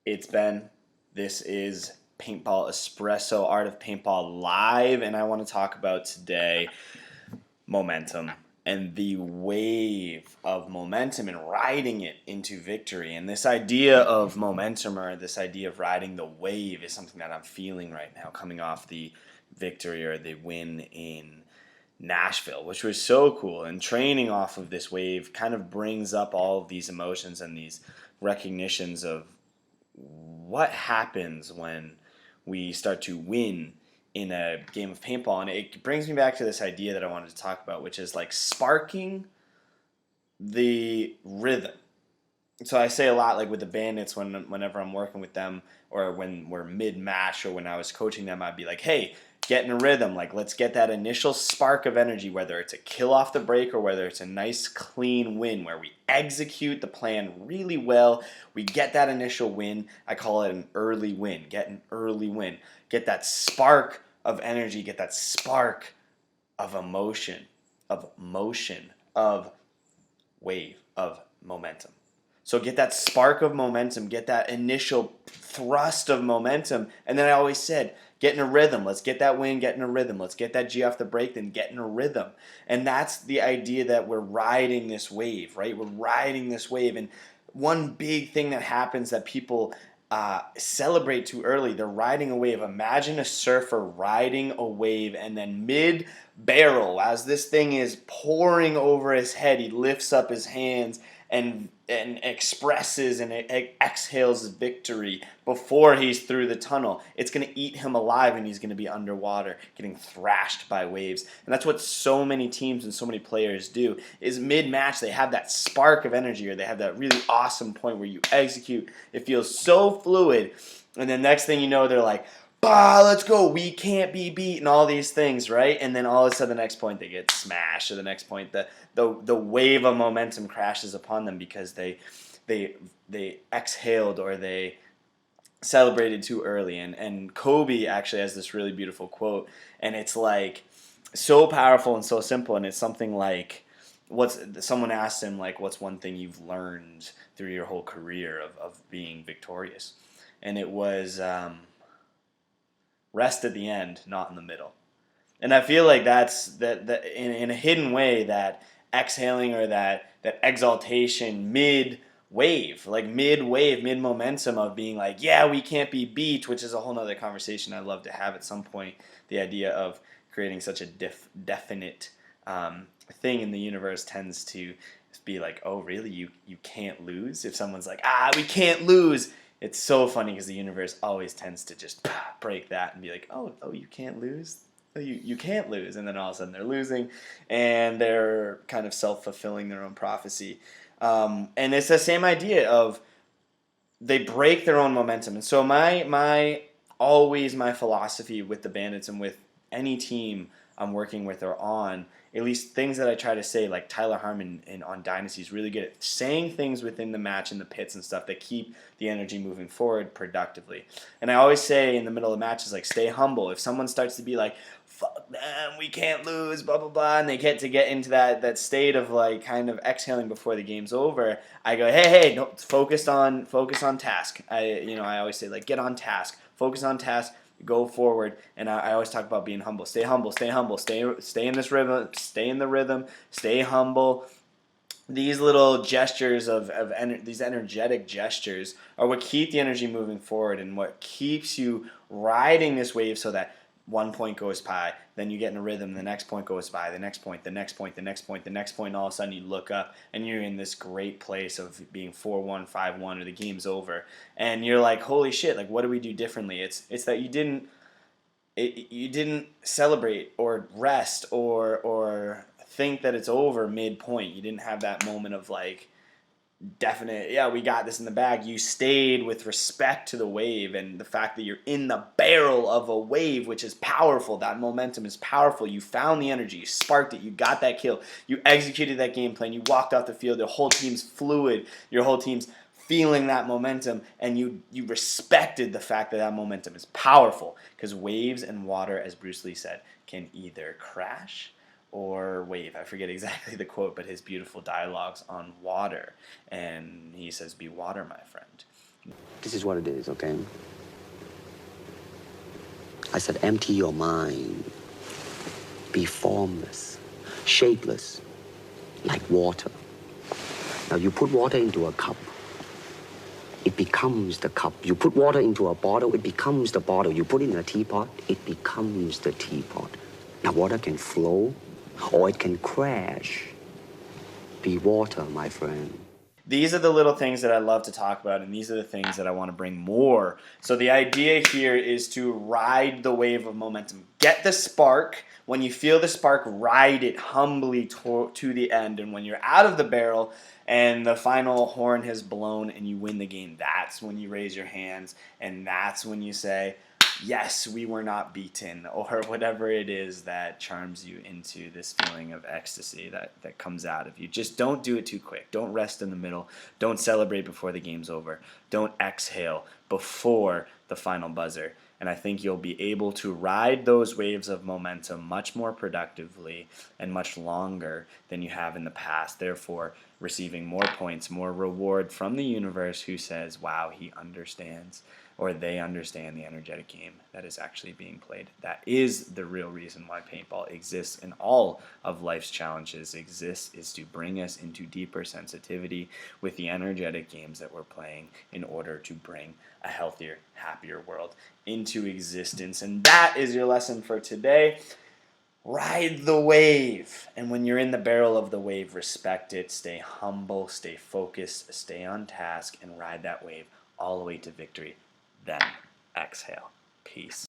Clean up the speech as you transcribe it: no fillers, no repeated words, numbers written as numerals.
It's Ben. This is Paintball Espresso, Art of Paintball Live, and I want to talk about today momentum and the wave of momentum and riding it into victory. And this idea of momentum or this idea of riding the wave is something that I'm feeling right now, coming off the victory or the win in Nashville, which was so cool. And training off of this wave kind of brings up all of these emotions and these recognitions of what happens when we start to win in a game of paintball. And it brings me back to this idea that I wanted to talk about, which is like sparking the rhythm. So I say a lot, like with the bandits, whenever I'm working with them or when we're mid match or when I was coaching them, I'd be like, hey, get in a rhythm. Like, let's get that initial spark of energy, whether it's a kill off the break or whether it's a nice clean win where we execute the plan really well. We get that initial win. I call it an early win. Get an early win. Get that spark of energy. Get that spark of emotion, of motion, of wave, of momentum. So get that spark of momentum, get that initial thrust of momentum. And then I always said, get in a rhythm. Let's get that win, get in a rhythm. Let's get that G off the break, then get in a rhythm. And that's the idea that we're riding this wave, right? We're riding this wave. And one big thing that happens that people celebrate too early, they're riding a wave. Imagine a surfer riding a wave and then mid barrel, as this thing is pouring over his head, he lifts up his hands and expresses and exhales victory before he's through the tunnel. It's going to eat him alive and he's going to be underwater getting thrashed by waves. And that's what so many teams and so many players do is mid-match they have that spark of energy or they have that really awesome point where you execute. It feels so fluid and then next thing you know they're like, bah, let's go, we can't be beat, and all these things, right? And then all of a sudden the next point they get smashed, or the next point the wave of momentum crashes upon them because they exhaled or they celebrated too early. And Kobe actually has this really beautiful quote, and it's like so powerful and so simple, and it's something like someone asked him like what's one thing you've learned through your whole career of being victorious, and it was rest at the end, not in the middle. And I feel like that's that in a hidden way that exhaling or that exaltation mid wave, like mid wave, mid momentum of being like, yeah, we can't be beat, which is a whole nother conversation I'd love to have at some point. The idea of creating such a definite thing in the universe tends to be like, oh, really? You can't lose? If someone's like, we can't lose, it's so funny because the universe always tends to just break that and be like, oh, you can't lose? Oh, you can't lose. And then all of a sudden they're losing and they're kind of self-fulfilling their own prophecy. And it's the same idea of they break their own momentum. And so my philosophy with the Bandits and with any team I'm working with or on, at least things that I try to say, like Tyler Harmon on Dynasty is really good at saying things within the match in the pits and stuff that keep the energy moving forward productively. And I always say in the middle of matches, like, stay humble. If someone starts to be like, fuck them, we can't lose, blah, blah, blah, and they get into that state of like kind of exhaling before the game's over, I go, hey, no, focus on task. I always say, like, get on task, focus on task, go forward. And I always talk about being humble. Stay humble, stay humble, stay in this rhythm, stay in the rhythm, stay humble. These little gestures these energetic gestures are what keep the energy moving forward and what keeps you riding this wave so that one point goes by, then you get in a rhythm, the next point goes by, the next point, the next point, the next point, the next point, and all of a sudden you look up and you're in this great place of being 4-1, 5-1, or the game's over. And you're like, holy shit, like, what do we do differently? It's that you didn't celebrate or rest or think that it's over midpoint. You didn't have that moment of like definite, yeah, we got this in the bag. You stayed with respect to the wave and the fact that you're in the barrel of a wave, which is powerful. That momentum is powerful. You found the energy, you sparked it, you got that kill, you executed that game plan, you walked off the field, your whole team's fluid, your whole team's feeling that momentum, and you respected the fact that that momentum is powerful, because waves and water, as Bruce Lee said, can either crash or wave. I forget exactly the quote, but his beautiful dialogues on water. And he says, be water, my friend. This is what it is, okay? I said empty your mind. Be formless, shapeless, like water. Now you put water into a cup, it becomes the cup. You put water into a bottle, it becomes the bottle. You put it in a teapot, it becomes the teapot. Now water can flow or it can crash. Be water, my friend. These are the little things that I love to talk about, and these are the things that I want to bring more. So the idea here is to ride the wave of momentum. Get the spark. When you feel the spark, ride it humbly to the end. And when you're out of the barrel and the final horn has blown and you win the game, that's when you raise your hands, and that's when you say, yes, we were not beaten, or whatever it is that charms you into this feeling of ecstasy that comes out of you. Just don't do it too quick. Don't rest in the middle. Don't celebrate before the game's over. Don't exhale before the final buzzer. And I think you'll be able to ride those waves of momentum much more productively and much longer than you have in the past. Therefore, receiving more points, more reward from the universe who says, wow, he understands, or they understand the energetic game that is actually being played. That is the real reason why paintball exists, and all of life's challenges exist, is to bring us into deeper sensitivity with the energetic games that we're playing in order to bring a healthier, happier world into existence. And that is your lesson for today. Ride the wave, and when you're in the barrel of the wave, respect it, stay humble, stay focused, stay on task, and ride that wave all the way to victory. Then exhale. Peace.